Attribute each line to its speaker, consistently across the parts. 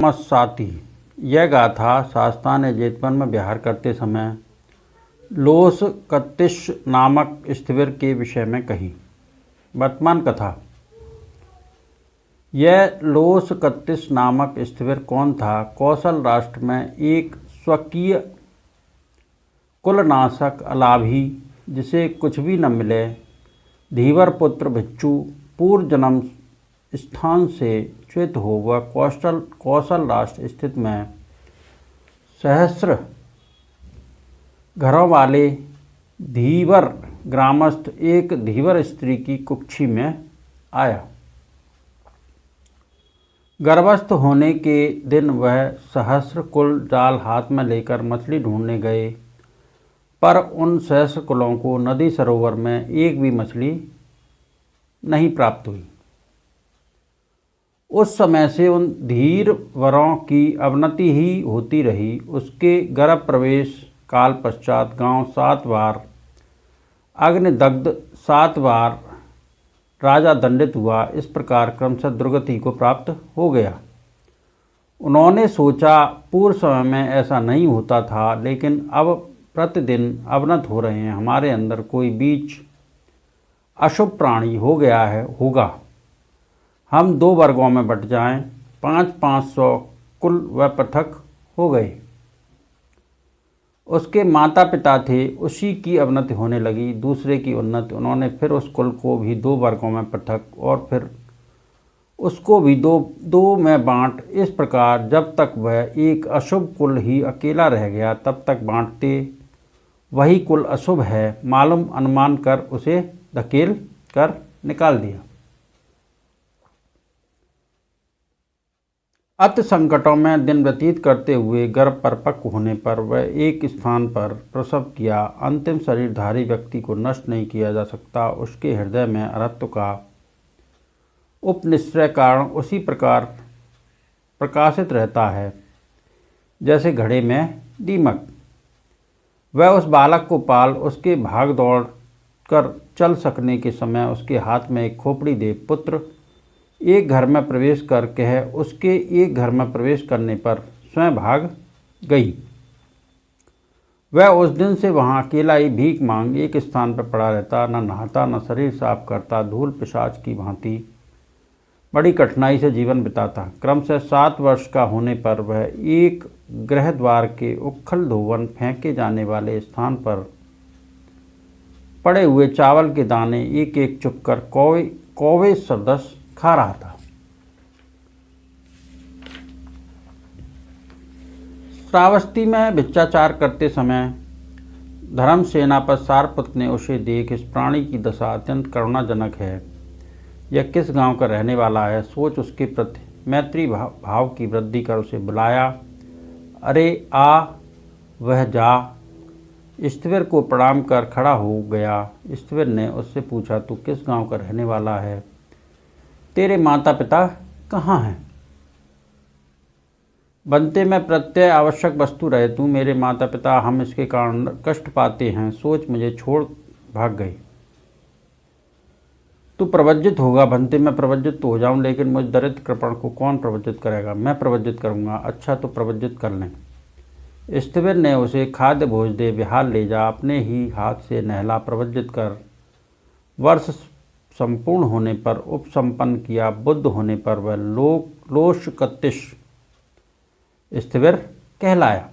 Speaker 1: मस्साती। यह गाथा शास्ता ने जेतवन में विहार करते समय लोस कत्तिश नामक स्थविर के विषय में कही। वर्तमान कथा। यह लोस कत्तिश नामक स्थविर कौन था? कौशल राष्ट्र में एक स्वकीय कुलनाशक अलाभी, जिसे कुछ भी न मिले, धीवर पुत्र भिक्षु पूर्व जन्म स्थान से च्युत हो वह कौशल राष्ट्र स्थित में सहस्र घरों वाले धीवर ग्रामस्थ एक धीवर स्त्री की कुक्षी में आया। गर्भस्थ होने के दिन वह सहस्र कुल जाल हाथ में लेकर मछली ढूंढने गए, पर उन सहस्र कुलों को नदी सरोवर में एक भी मछली नहीं प्राप्त हुई। उस समय से उन धीर वरों की अवनति ही होती रही। उसके गर्भ प्रवेश काल पश्चात गांव 7 बार अग्निदग्ध, 7 बार राजा दंडित हुआ। इस प्रकार क्रमशः दुर्गति को प्राप्त हो गया। उन्होंने सोचा, पूर्व समय में ऐसा नहीं होता था, लेकिन अब प्रतिदिन अवनत हो रहे हैं। हमारे अंदर कोई बीच अशुभ प्राणी हो गया होगा। हम 2 वर्गों में बट जाएं। 500 कुल व पृथक हो गए। उसके माता पिता थे, उसी की अवनति होने लगी, दूसरे की उन्नति। उन्होंने फिर उस कुल को भी 2 वर्गों में पृथक और फिर उसको भी दो में बांट। इस प्रकार जब तक वह एक अशुभ कुल ही अकेला रह गया, तब तक बांटते वही कुल अशुभ है मालूम अनुमान कर उसे धकेल कर निकाल दिया। अति संकटों में दिन व्यतीत करते हुए गर्भ परिपक्व होने पर वह एक स्थान पर प्रसव किया। अंतिम शरीरधारी व्यक्ति को नष्ट नहीं किया जा सकता। उसके हृदय में अरहत्व का उपनिश्चय कारण उसी प्रकार प्रकाशित रहता है जैसे घड़े में दीमक। वह उस बालक को पाल उसके भाग दौड़ कर चल सकने के समय उसके हाथ में एक खोपड़ी दे। पुत्र एक घर में प्रवेश कर कह उसके एक घर में प्रवेश करने पर स्वयं भाग गई। वह उस दिन से वहाँ अकेला ही भीख मांग एक स्थान पर पड़ा रहता, न नहाता न शरीर साफ करता, धूल पिशाच की भांति बड़ी कठिनाई से जीवन बिताता। क्रमशः 7 वर्ष का होने पर वह एक गृह द्वार के उखल धोवन फेंके जाने वाले स्थान पर पड़े हुए चावल के दाने एक एक चुपकर कौवे सदृश खा रहा था। श्रावस्ती में भिक्षाचार करते समय धर्मसेना पर सारपुत्र ने उसे देख, इस प्राणी की दशा अत्यंत करुणाजनक है। यह किस गांव का रहने वाला है? सोच उसके प्रति मैत्री भाव की वृद्धि कर उसे बुलाया। अरे आ, वह जा। स्थविर को प्रणाम कर खड़ा हो गया। स्थविर ने उससे पूछा, तू किस गांव का रहने वाला है? तेरे माता पिता कहाँ हैं? बनते में प्रत्यय आवश्यक वस्तु रहे तू। मेरे माता पिता हम इसके कारण कष्ट पाते हैं, सोच मुझे छोड़ भाग गए। तू प्रवज्जित होगा। बनते में प्रवज्जित तो हो जाऊं, लेकिन मुझ दरिद्र कृपण को कौन प्रवज्जित करेगा? मैं प्रवज्जित करूंगा। अच्छा तो प्रवज्जित कर लें। स्थविर ने उसे खाद्य भोज दे, विहार ले जा, अपने ही हाथ से नहला, प्रवज्जित कर। वर्ष संपूर्ण होने पर उपसंपन्न किया। बुद्ध होने पर वह लोस कत्तिश स्थविर कहलाया।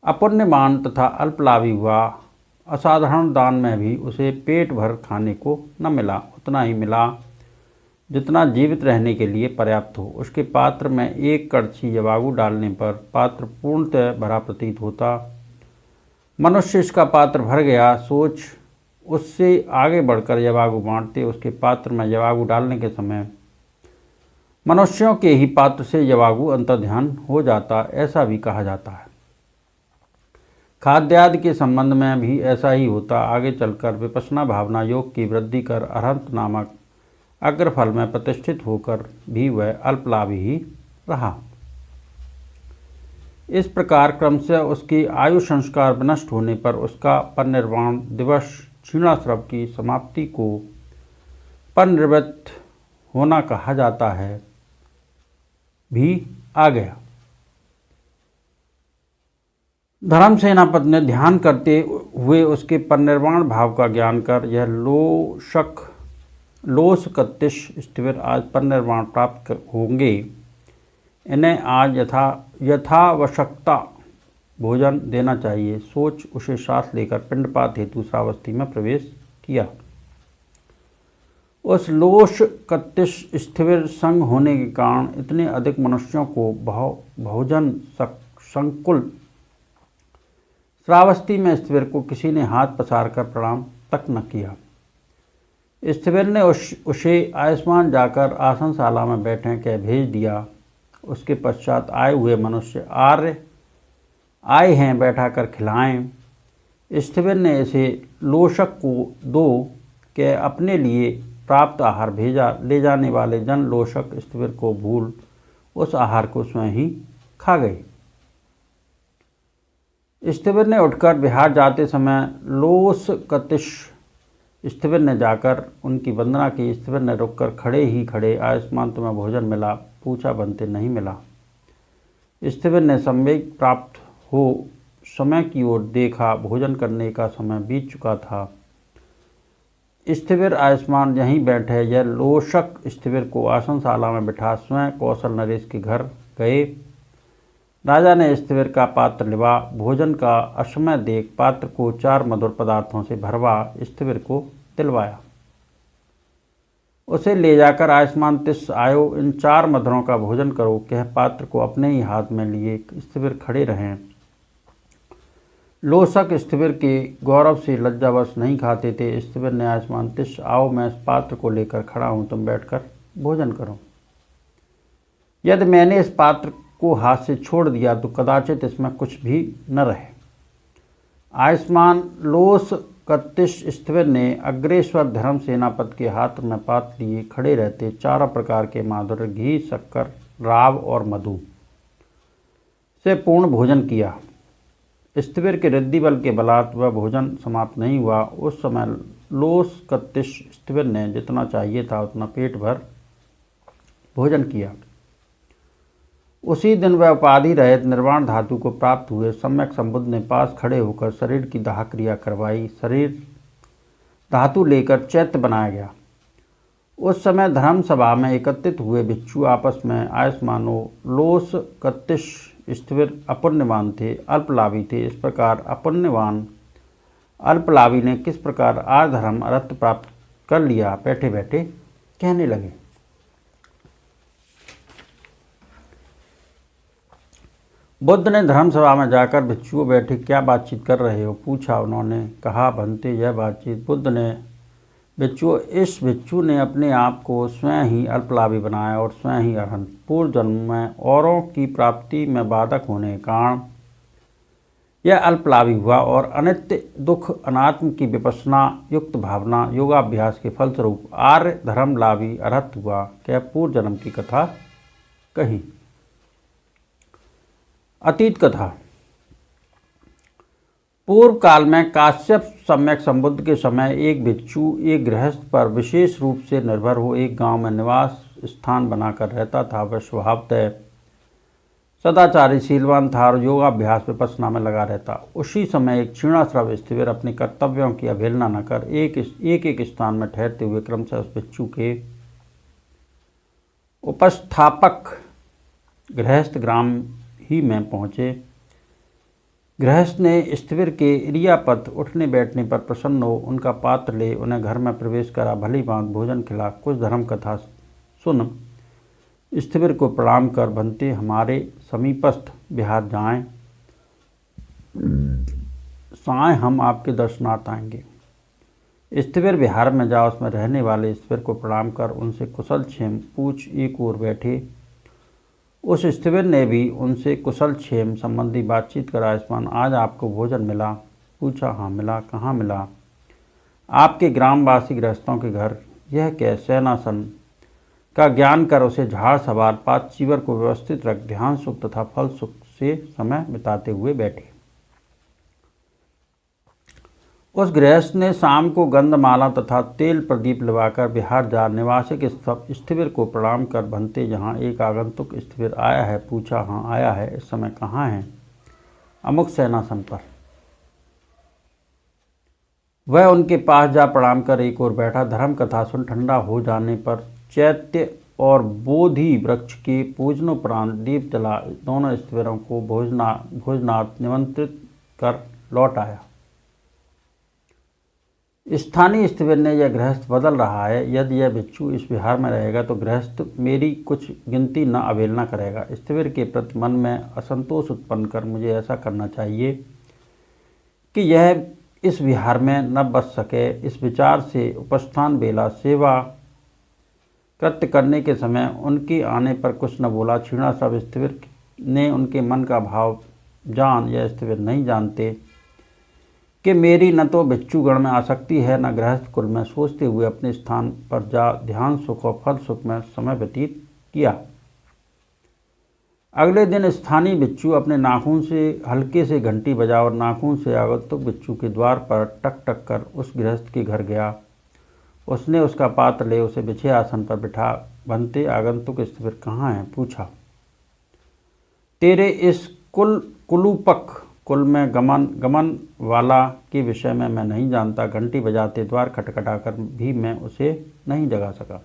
Speaker 1: अपुण्यमान तथा अल्पलाभी हुआ। असाधारण दान में भी उसे पेट भर खाने को न मिला, उतना ही मिला जितना जीवित रहने के लिए पर्याप्त हो। उसके पात्र में एक कड़छी यवागु डालने पर पात्र पूर्णतः भरा प्रतीत होता। मनुष्य इसका पात्र भर गया। सोच उससे आगे बढ़कर यवागु बांटते। उसके पात्र में यवागु डालने के समय मनुष्यों के ही पात्र से यवागु अंतर्ध्यान हो जाता, ऐसा भी कहा जाता है। खाद्यादि के संबंध में भी ऐसा ही होता। आगे चलकर विपश्यना भावना योग की वृद्धि कर अरहंत नामक अग्रफल में प्रतिष्ठित होकर भी वह अल्पलाभी ही रहा। इस प्रकार क्रमशः उसकी आयु संस्कार विनष्ट होने पर उसका परिनिर्वाण दिवस क्षीणाश्रव की समाप्ति को परिनिवृत्त होना कहा जाता है। भी आ गया। धर्म सेनापति ने ध्यान करते हुए उसके परिनिर्वाण भाव का ज्ञान कर यह लोस कत्तिश स्थिविर आज परिनिर्वाण प्राप्त होंगे, इन्हें आज यथावश्यकता भोजन देना चाहिए सोच उसे साथ लेकर पिंडपात हेतु श्रावस्ती में प्रवेश किया। उस लोश कत्तिश स्थिविर संग होने के कारण इतने अधिक मनुष्यों को भोजन संकुल श्रावस्ती में स्थिविर को किसी ने हाथ पसार कर प्रणाम तक न किया। स्थिविर ने उसे आयुष्मान जाकर आसनशाला में बैठे कह भेज दिया। उसके पश्चात आए हुए मनुष्य आर्य आए हैं बैठा कर खिलाएं। स्थिविर ने इसे लोशक को दो के अपने लिए प्राप्त आहार भेजा। ले जाने वाले जन लोशक स्थिविर को भूल उस आहार को स्वयं ही खा गए। स्थिविर ने उठकर बिहार जाते समय लोस कतिश स्थिविर ने जाकर उनकी वंदना की। स्थिविर ने रुककर खड़े ही खड़े आयुष्मान तुम्हें भोजन मिला, पूछा बनते नहीं मिला। स्थिविर ने संवेग प्राप्त हो समय की ओर देखा, भोजन करने का समय बीत चुका था। स्थिविर आयुष्मान यहीं बैठे। यह लोशक स्थिविर को आसनशाला में बिठा स्वयं कौशल नरेश के घर गए। राजा ने स्थिविर का पात्र लिवा, भोजन का असमय देख पात्र को 4 मधुर पदार्थों से भरवा स्थिविर को दिलवाया। उसे ले जाकर आयुष्मान तिस आयो, इन 4 मधुरों का भोजन करो कह पात्र को अपने ही हाथ में लिए स्थिविर खड़े रहें। लोशक स्थिविर के गौरव से लज्जावश नहीं खाते थे। स्थिविर ने आयुष्मान तिस आओ, मैं इस पात्र को लेकर खड़ा हूँ, तुम बैठकर भोजन करो। यदि मैंने इस पात्र को हाथ से छोड़ दिया तो कदाचित इसमें कुछ भी न रहे। आयुष्मान लोस कत्तिश स्थिविर ने अग्रेश्वर धर्म सेनापति के हाथ में पात्र लिए खड़े रहते 4 प्रकार के माधुर्य घी, शक्कर, राव और मधु से पूर्ण भोजन किया। स्थिविर के रिद्धि बल के बलात् वह भोजन समाप्त नहीं हुआ। उस समय लोस कत्तिश स्थिविर ने जितना चाहिए था उतना पेट भर भोजन किया। उसी दिन वह उपाधि रहित निर्वाण धातु को प्राप्त हुए। सम्यक संबुद्ध ने पास खड़े होकर शरीर की दाह क्रिया करवाई। शरीर धातु लेकर चैत्य बनाया गया। उस समय धर्म सभा में एकत्रित हुए भिक्षु आपस में आयुष्मानो लोस कत्तिश स्थिविर अपुण्यवान थे, अल्पलाभी थे। इस प्रकार अपुण्यवान अल्पलाभी ने किस प्रकार आधर्म अर्थ प्राप्त कर लिया, बैठे बैठे कहने लगे। बुद्ध ने धर्मसभा में जाकर भिक्षुओं बैठे क्या बातचीत कर रहे हो पूछा। उन्होंने कहा बनते यह बातचीत। बुद्ध ने भिक्षुओं, इस भिक्षु ने अपने आप को स्वयं ही अल्पलाभी बनाया और स्वयं ही अरहंत। पूर्व जन्म में औरों की प्राप्ति में बाधक होने के कारण यह अल्पलाभी हुआ और अनित्य दुख अनात्म की विपश्यना युक्त भावना योगाभ्यास के फलस्वरूप आर्य धर्मलाभी अरहत हुआ। क्या पूर्व जन्म की कथा कही। अतीत कथा। पूर्व काल में काश्यप सम्यक संबुद्ध के समय एक भिक्षु एक गृहस्थ पर विशेष रूप से निर्भर हो एक गांव में निवास स्थान बनाकर रहता था। वह स्वभावतः सदाचारी शीलवान था और योगाभ्यास विपश्यना में लगा रहता। उसी समय एक क्षीणाश्रव स्थिविर अपने कर्तव्यों की अवहेलना न कर एक स्थान में ठहरते हुए क्रमशः उस भिक्षु के उपस्थापक गृहस्थ ग्राम ही में पहुँचे। गृहस्थ ने स्थिविर के इरियापत उठने बैठने पर प्रसन्न हो उनका पात्र ले उन्हें घर में प्रवेश करा, भली भांति भोजन खिला, कुछ धर्म कथा सुन स्थिविर को प्रणाम कर बनते हमारे समीपस्थ बिहार जाएं, साएं हम आपके दर्शनार्थ आएंगे। स्थिविर बिहार में जा उसमें रहने वाले स्थिविर को प्रणाम कर उनसे कुशल क्षेम पूछ एक ओर बैठे। उस स्थिविर ने भी उनसे कुशल क्षेम संबंधी बातचीत कर आयुष्मान आज आपको भोजन मिला पूछा। हाँ मिला। कहाँ मिला। आपके ग्रामवासी गृहस्थों के घर। यह कह सेनासन का ज्ञान कर उसे झाड़ सवार पात चीवर को व्यवस्थित रख ध्यान सुख तथा फल सुख से समय बिताते हुए बैठे। उस गृहस्थ ने शाम को गंधमाला तथा तेल प्रदीप लगाकर विहार जा निवासिक स्थिविर को प्रणाम कर भंते यहाँ एक आगंतुक स्थिविर आया है पूछा। हाँ आया है, इस समय कहाँ है? अमुक सेनासन पर। वह उनके पास जा प्रणाम कर एक ओर बैठा। धर्म कथा सुन ठंडा हो जाने पर चैत्य और बोधि वृक्ष के पूजनोपरांत दीप जला दोनों स्थिविरों को भोजनार्थ निमंत्रित कर लौट आया। स्थानीय स्थिविर ने यह गृहस्थ बदल रहा है, यदि यह बिच्छू इस विहार में रहेगा तो गृहस्थ मेरी कुछ गिनती न अवहेलना करेगा। स्थिविर के प्रति मन में असंतोष उत्पन्न कर मुझे ऐसा करना चाहिए कि यह इस विहार में न बस सके। इस विचार से उपस्थान बेला सेवा कृत्य करने के समय उनके आने पर कुछ न बोला। क्षीणाश्रव स्थिविर ने उनके मन का भाव जान यह स्थिविर नहीं जानते कि मेरी न तो बिच्छूगण में आसक्ति है न गृहस्थ कुल में, सोचते हुए अपने स्थान पर जा ध्यान सुख और फल सुख में समय व्यतीत किया। अगले दिन स्थानीय बिच्छू अपने नाखून से हल्के से घंटी बजा और नाखून से आगंतुक बिच्छू के द्वार पर टक टक कर उस गृहस्थ के घर गया। उसने उसका पात्र ले उसे बिछे आसन पर बिठा बनते आगंतुक स्थिविर कहाँ है पूछा। तेरे इस कुलूपक कुल में गमन वाला के विषय में मैं नहीं जानता। घंटी बजाते द्वार खटखटाकर भी मैं उसे नहीं जगा सका।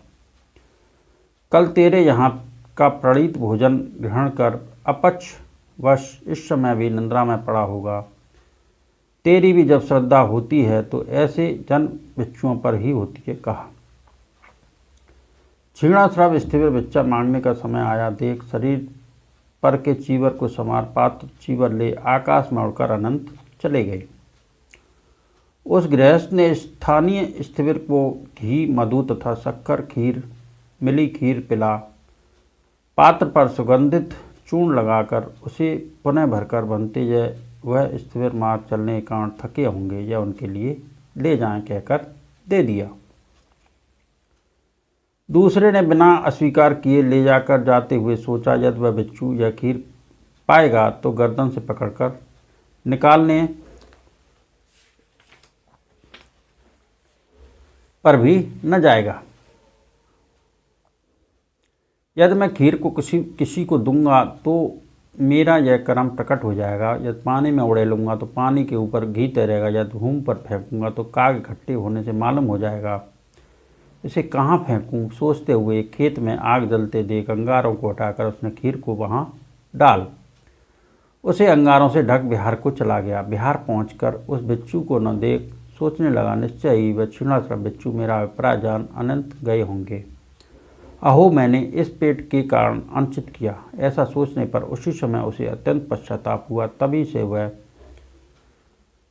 Speaker 1: कल तेरे यहाँ का प्रणीत भोजन ग्रहण कर अपच वश इस समय भी निंद्रा में पड़ा होगा। तेरी भी जब श्रद्धा होती है तो ऐसे जन बिच्छुओं पर ही होती है कहा। क्षीणाश्रव स्थिविर बिच्चा मांगने का समय आया। देख शरीर पर के चीवर को समार पात्र चीवर ले आकाश में उड़कर अनंत चले गए। उस गृहस्थ ने स्थानीय स्थिविर को घी मधु तथा शक्कर खीर मिली खीर पिला। पात्र पर सुगंधित चूर्ण लगाकर उसे पुनः भरकर बनते यह वह स्थिविर मार्ग चलने के कारण थके होंगे, यह उनके लिए ले जाएं कहकर दे दिया। दूसरे ने बिना अस्वीकार किए ले जाकर जाते हुए सोचा यदि वह बिच्छू यह खीर पाएगा तो गर्दन से पकड़कर निकालने पर भी न जाएगा। यदि मैं खीर को किसी को दूंगा तो मेरा यह कर्म प्रकट हो जाएगा। यदि पानी में उड़े लूँगा तो पानी के ऊपर घी तैरेगा। यदि भूमि पर फेंकूंगा तो काग इकट्ठे होने से मालूम हो जाएगा। इसे कहाँ फेंकूं सोचते हुए खेत में आग जलते देख अंगारों को हटाकर उसने खीर को वहाँ डाल उसे अंगारों से ढक बिहार को चला गया। बिहार पहुंचकर उस बिच्छू को न देख सोचने लगा निश्चय ही वह क्षीणाश्रव बिच्छू मेरा अभिप्राय जान अनंत गए होंगे। अहो मैंने इस पेट के कारण अंचित किया। ऐसा सोचने पर उसी समय उसे अत्यंत पश्चाताप हुआ। तभी से वह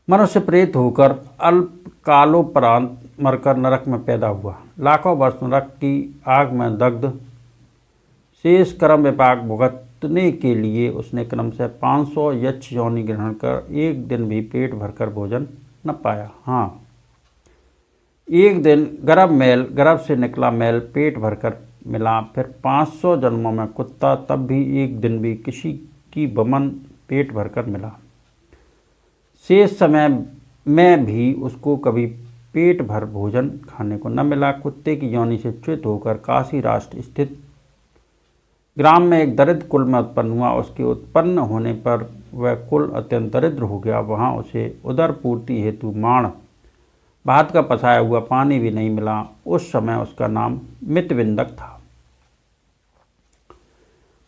Speaker 1: मनुष्य प्रेत होकर अल्पकालोपरांत मरकर नरक में पैदा हुआ। लाखों वर्ष नरक की आग में दग्ध शेष कर्म विपाक भुगतने के लिए उसने क्रमशः 500 यक्ष योनि ग्रहण कर एक दिन भी पेट भरकर भोजन न पाया। हाँ, एक दिन गर्भ से निकला मैल पेट भरकर मिला। फिर 500 जन्मों में कुत्ता, तब भी एक दिन भी किसी की बमन पेट भरकर मिला। शेष समय में भी उसको कभी पेट भर भोजन खाने को न मिला। कुत्ते की योनि से च्युत होकर काशी राष्ट्र स्थित ग्राम में एक दरिद्र कुल में उत्पन्न हुआ। उसके उत्पन्न होने पर वह कुल अत्यंत दरिद्र हो गया। वहाँ उसे उदर पूर्ति हेतु माण भात का पसाया हुआ पानी भी नहीं मिला। उस समय उसका नाम मितविंदक था।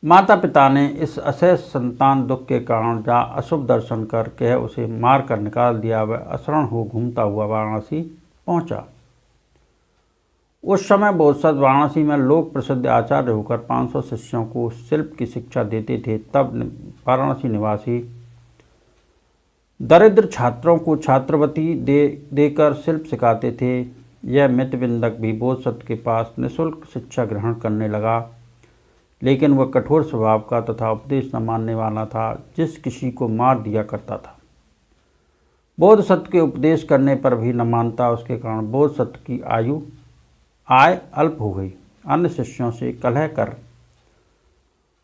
Speaker 1: माता पिता ने इस असह संतान दुख के कारण जा अशुभ दर्शन कर कह उसे मार कर निकाल दिया। वह अशरण हो घूमता हुआ वाराणसी पहुंचा। उस समय बोधसत्व वाराणसी में लोक प्रसिद्ध आचार्य होकर 500 शिष्यों को शिल्प की शिक्षा देते थे। तब वाराणसी निवासी दरिद्र छात्रों को छात्रवृत्ति देकर शिल्प सिखाते थे। यह मितविंदक भी बोधसत्व के पास निःशुल्क शिक्षा ग्रहण करने लगा, लेकिन वह कठोर स्वभाव का तथा उपदेश न मानने वाला था, जिस किसी को मार दिया करता था। बोधसत्व के उपदेश करने पर भी न मानता, उसके कारण बोधसत्व की आय अल्प हो गई। अन्य शिष्यों से कलह कर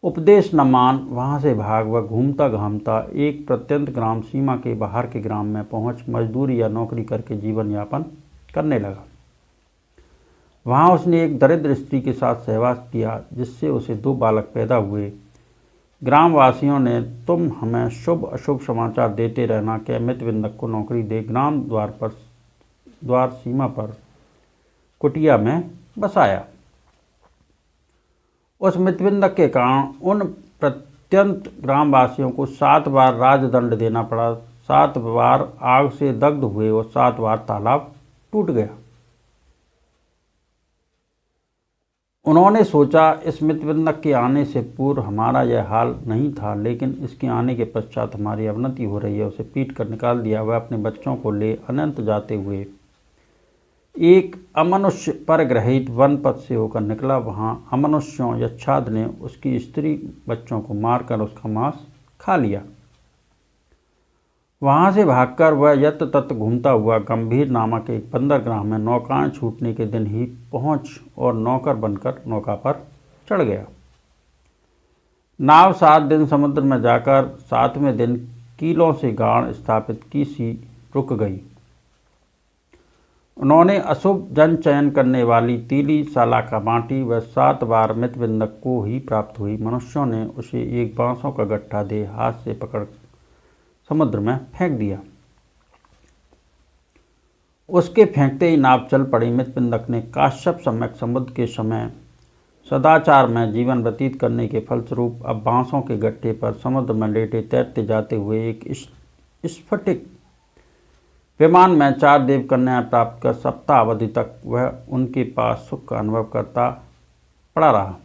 Speaker 1: उपदेश न मान वहाँ से भाग वह घूमता घामता एक प्रत्यंत ग्राम सीमा के बाहर के ग्राम में पहुँच मजदूरी या नौकरी करके जीवन यापन करने लगा। वहाँ उसने एक दरिद्र स्त्री के साथ सहवास किया जिससे उसे 2 बालक पैदा हुए। ग्रामवासियों ने तुम हमें शुभ अशुभ समाचार देते रहना कि मितविंदक को नौकरी दे ग्राम द्वार सीमा पर कुटिया में बसाया। उस मितविंदक के कारण उन प्रत्यंत ग्रामवासियों को 7 बार राजदंड देना पड़ा, 7 बार आग से दग्ध हुए और 7 बार तालाब टूट गया। उन्होंने सोचा इस मितविंदक के आने से पूर्व हमारा यह हाल नहीं था, लेकिन इसके आने के पश्चात हमारी अवनति हो रही है। उसे पीट कर निकाल दिया। वह अपने बच्चों को ले अनंत जाते हुए एक अमनुष्य परग्रहित वन पथ से होकर निकला। वहाँ अमनुष्यों यक्षाद ने उसकी स्त्री बच्चों को मारकर उसका मांस खा लिया। वहाँ से भागकर वह यत्र तत्र घूमता हुआ गंभीर नामक एक बंदरगाह में नौकाएं छूटने के दिन ही पहुँच और नौकर बनकर नौका पर चढ़ गया। नाव 7 दिन समुद्र में जाकर 7वें दिन कीलों से गाड़ स्थापित की सी रुक गई। उन्होंने अशुभ जन चयन करने वाली तीली सालाका बाँटी वह 7 बार मितविंदक को ही प्राप्त हुई। मनुष्यों ने उसे एक बांसों का गट्ठा दे हाथ से पकड़ समुद्र में फेंक दिया। उसके फेंकते ही नाव चल पड़ी। मितविंदक ने काश्यप सम्यक समुद्र के समय सदाचार में जीवन व्यतीत करने के फलस्वरूप अब बांसों के गट्ठे पर समुद्र में लेटे तैरते जाते हुए एक स्फटिक विमान में 4 देव कन्याएं प्राप्त कर सप्ताह अवधि तक वह उनके पास सुख का अनुभव करता पड़ा रहा।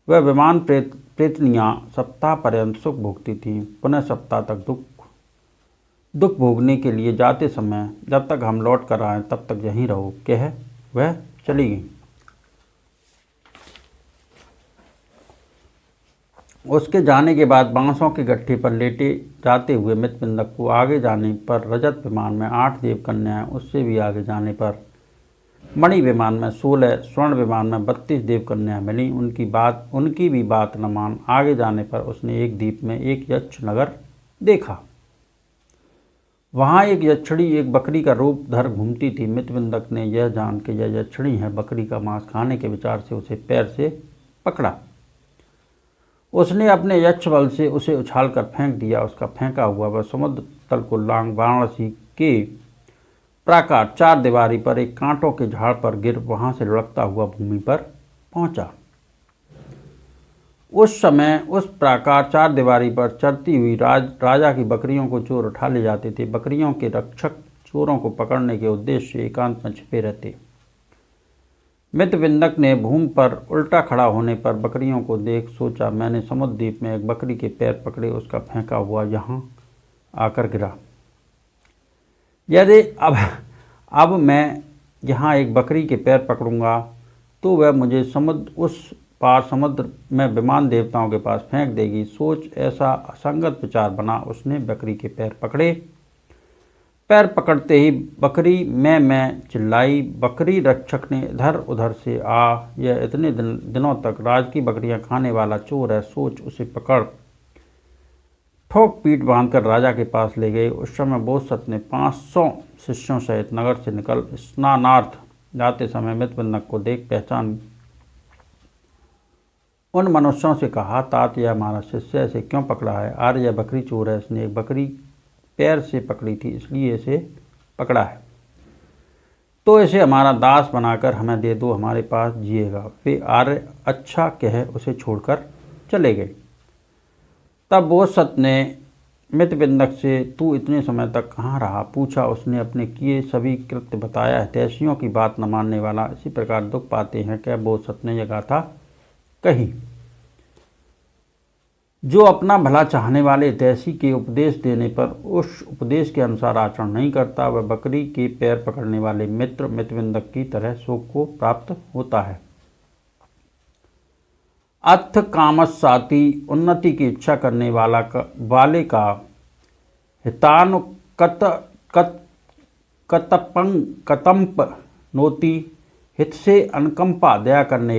Speaker 1: वह विमान प्रेतनियाँ सप्ताह पर्यंत सुख भोगती थीं। पुनः सप्ताह तक दुख भोगने के लिए जाते समय जब तक हम लौट कर आएँ तब तक यहीं रहो कह वह चली गई। उसके जाने के बाद बांसों के गट्ठे पर लेटे जाते हुए मितविंदक को आगे जाने पर रजत विमान में 8 देव कन्याएं, उससे भी आगे जाने पर मणि विमान में 16, स्वर्ण विमान में 32 देव कन्याएं मिली। उनकी भी बात न मान आगे जाने पर उसने एक द्वीप में एक यक्ष नगर देखा। वहाँ एक यक्षिणी एक बकरी का रूप धर घूमती थी। मितविंदक ने यह जान के यह यक्षिणी है बकरी का मांस खाने के विचार से उसे पैर से पकड़ा। उसने अपने यक्ष बल से उसे उछाल कर फेंक दिया। उसका फेंका हुआ वह समुद्र तल को लांग वाराणसी के प्राकार 4 दीवारी पर एक कांटों के झाड़ पर गिर वहाँ से लुढ़कता हुआ भूमि पर पहुँचा। उस समय उस प्राकार 4 दीवारी पर चरती हुई राजा की बकरियों को चोर उठा ले जाते थे। बकरियों के रक्षक चोरों को पकड़ने के उद्देश्य से एकांत में छिपे रहते। मितविंदक ने भूमि पर उल्टा खड़ा होने पर बकरियों को देख सोचा मैंने समुद्र द्वीप में एक बकरी के पैर पकड़े, उसका फेंका हुआ यहाँ आकर गिरा। यदि अब मैं यहाँ एक बकरी के पैर पकड़ूंगा तो वह मुझे उस पार समुद्र में विमान देवताओं के पास फेंक देगी। सोच ऐसा असंगत विचार बना। उसने बकरी के पैर पकड़े। पैर पकड़ते ही बकरी मैं चिल्लाई। बकरी रक्षक ने इधर उधर से यह इतने दिनों तक राज की बकरियां खाने वाला चोर है। सोच उसे पकड़ ठोक पीट बांधकर राजा के पास ले गए। उस समय बोधसत्व ने 500 शिष्यों सहित नगर से निकल स्नानार्थ जाते समय मितविंदक को देख पहचान उन मनुष्यों से कहा तात यह हमारा शिष्य इसे क्यों पकड़ा है? आर्य यह बकरी चोर है, इसने एक बकरी पैर से पकड़ी थी इसलिए इसे पकड़ा है, तो इसे हमारा दास बनाकर हमें दे दो, हमारे पास जिएगा। वे आर्य अच्छा कह उसे छोड़कर चले गए। तब बोधसत्व ने मितविंदक से तू इतने समय तक कहाँ रहा पूछा। उसने अपने किए सभी कृत्य बताया। हितैषियों की बात न मानने वाला इसी प्रकार दुख पाते हैं क्या बोधसत्व ने यह गाथा कही। जो अपना भला चाहने वाले हितैषी के उपदेश देने पर उस उपदेश के अनुसार आचरण नहीं करता वह बकरी के पैर पकड़ने वाले मित्र मितविंदक की तरह शोक को प्राप्त होता है। अर्थ कामसाती उन्नति की इच्छा करने वाले का हितानु कतंप नोति हित से अनुकंपा दया करने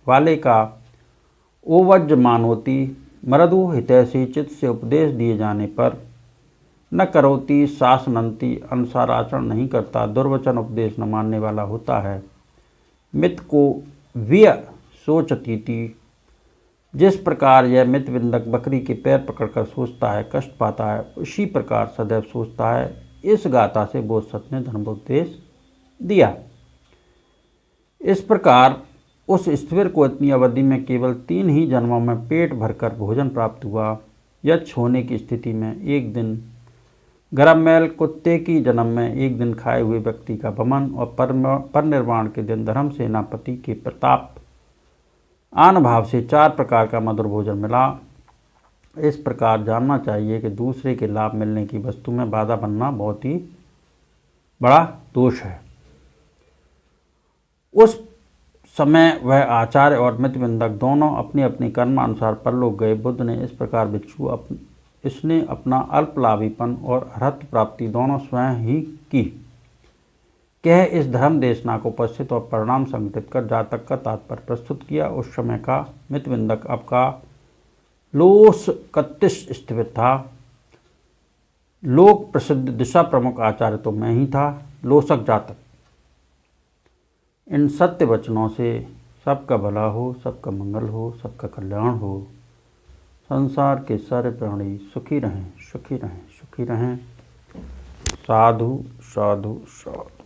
Speaker 1: वाले का ओवज्ज मानोति मृदु हितैषी चित्त से उपदेश दिए जाने पर न करोति शासनंती अनुसार आचरण नहीं करता, दुर्वचन उपदेश न मानने वाला होता है। मित को व्यय सोचतीति, जिस प्रकार यह मितविंदक बकरी के पैर पकड़कर सोचता है, कष्ट पाता है, उसी प्रकार सदैव सोचता है। इस गाथा से बोधसत्व ने धर्मोपदेश दिया। इस प्रकार उस स्थिर को इतनी अवधि में केवल 3 ही जन्मों में पेट भरकर भोजन प्राप्त हुआ। यक्ष होने की स्थिति में एक दिन, गरम मैल कुत्ते की जन्म में एक दिन खाए हुए व्यक्ति का वमन और परिनिर्वाण के दिन धर्म सेनापति के प्रताप आन भाव से 4 प्रकार का मधुर भोजन मिला। इस प्रकार जानना चाहिए कि दूसरे के लाभ मिलने की वस्तु में बाधा बनना बहुत ही बड़ा दोष है। उस समय वह आचार्य और मितविंदक दोनों अपने अपने कर्मानुसार परलोक गए। बुद्ध ने इस प्रकार इसने अपना अल्पलाभीपन और अर्हत प्राप्ति दोनों स्वयं ही की। कह इस धर्म देशना को उपस्थित और परिणाम संगठित कर जातक का तात्पर्य प्रस्तुत किया। उस समय का मितविंदक अब का लोसकत्तिस स्थित था। लोक प्रसिद्ध दिशा प्रमुख आचार्य तो मैं ही था, लोसक जातक। इन सत्य वचनों से सबका भला हो, सबका मंगल हो, सबका कल्याण हो, संसार के सारे प्राणी सुखी रहें, सुखी रहें, सुखी रहें। साधु साधु साधु।